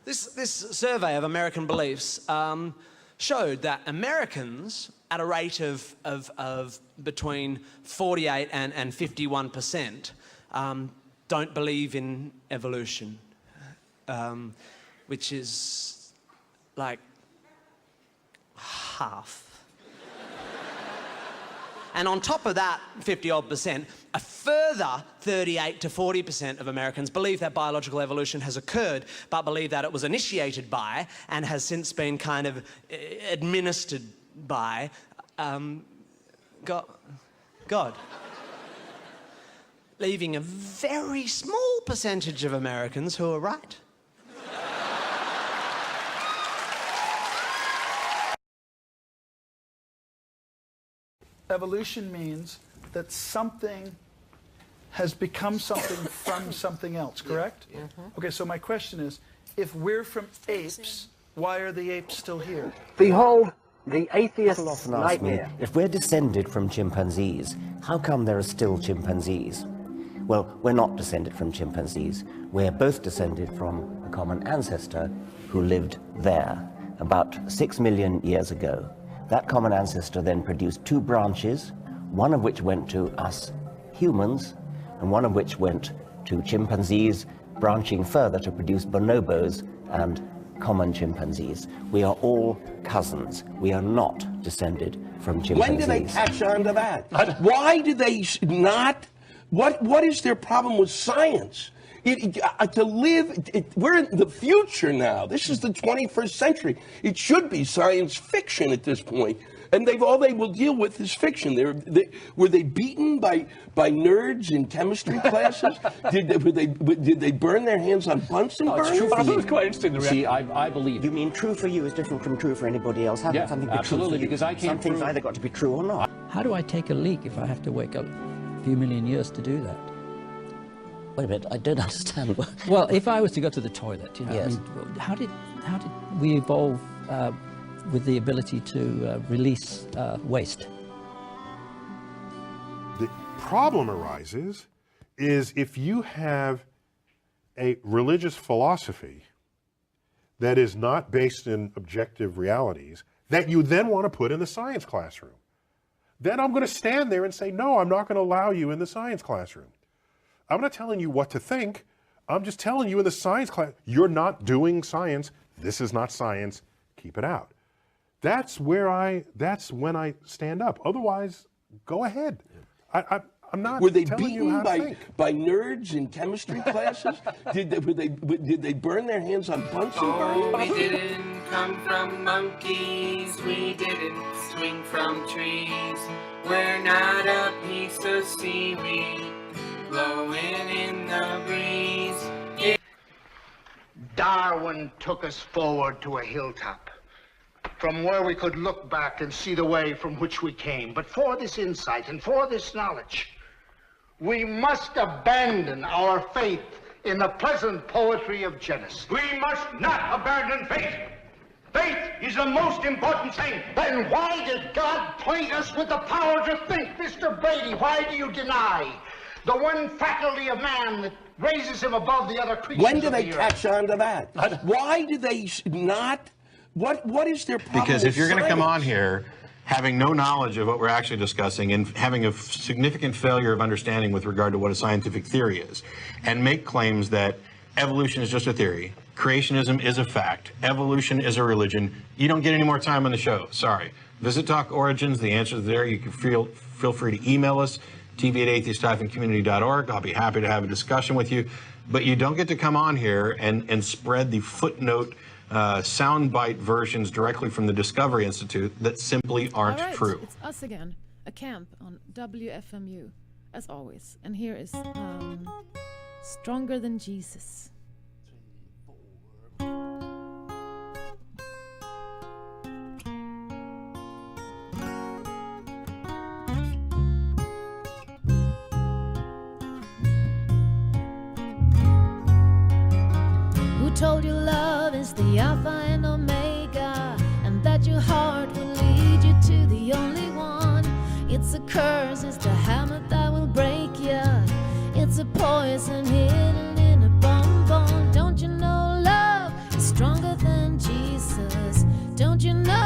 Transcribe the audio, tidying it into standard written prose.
This survey of American beliefs showed that Americans, at a rate of between 48 and 51%, don't believe in evolution, which is like half. And on top of that 50-odd%, a further 38 to 40% of Americans believe that biological evolution has occurred, but believe that it was initiated by and has since been kind of administered by God. Leaving a very small percentage of Americans who are right. Evolution means that something has become something from something else, correct? Yeah. Okay, so my question is, if we're from apes, why are the apes still here? Behold, the atheist's Often ask me, nightmare. if we're descended from chimpanzees, how come there are still chimpanzees? Well, we're not descended from chimpanzees. We're both descended from a common ancestor who lived there about 6 million years ago. That common ancestor then produced two branches, one of which went to us humans, and one of which went to chimpanzees, branching further to produce bonobos and common chimpanzees. We are all cousins. We are not descended from chimpanzees. When did they catch on to that? Why did they not? What is their problem with science? We're in the future now. This is the 21st century. It should be science fiction at this point. And all they will deal with is fiction. Were they beaten by nerds in chemistry classes? Did they burn their hands on Bunsen burners? It's true for you. Quite interesting. See, I believe. You mean true for you is different from true for anybody else? How can something be absolutely, true for you? because I can't Something's prove... either got to be true or not. How do I take a leak if I have to wake up a few million years to do that? Wait a minute, I don't understand. Well, if I was to go to the toilet, you know, Yes. I mean, how did we evolve with the ability to release waste? The problem arises is if you have a religious philosophy that is not based in objective realities that you then want to put in the science classroom. Then I'm going to stand there and say, no, I'm not going to allow you in the science classroom. I'm not telling you what to think. I'm just telling you in the science class, you're not doing science. This is not science. Keep it out. That's when I stand up. Otherwise, go ahead. I'm not Were they telling you how to beaten think. by nerds in chemistry classes? Did they burn their hands on Bunsen burners? Oh, we didn't come from monkeys. We didn't swing from trees. We're not a piece of seaweed blowing in the breeze. Darwin took us forward to a hilltop, from where we could look back and see the way from which we came. But for this insight and for this knowledge, we must abandon our faith in the pleasant poetry of Genesis. We must not abandon faith. Faith is the most important thing. Then why did God point us with the power to think, Mr. Brady? Why do you deny the one faculty of man that raises him above the other creatures? When did they catch on to that? Why did they not? What is their problem? Because if you're going to come on science? here having no knowledge of what we're actually discussing and having a significant failure of understanding with regard to what a scientific theory is, and make claims that evolution is just a theory, creationism is a fact, evolution is a religion, you don't get any more time on the show. Sorry. Visit Talk Origins. The answer is there. You can feel free to email us, tv@atheist-community.org. I'll be happy to have a discussion with you. But you don't get to come on here and spread the footnote soundbite versions directly from the Discovery Institute that simply aren't All right, true. It's us again, a camp on WFMU, as always. And here is Stronger Than Jesus. Told you love is the Alpha and Omega, and that your heart will lead you to the only one. It's a curse, it's the hammer that will break you. It's a poison hidden in a bonbon. Don't you know love is strong? you know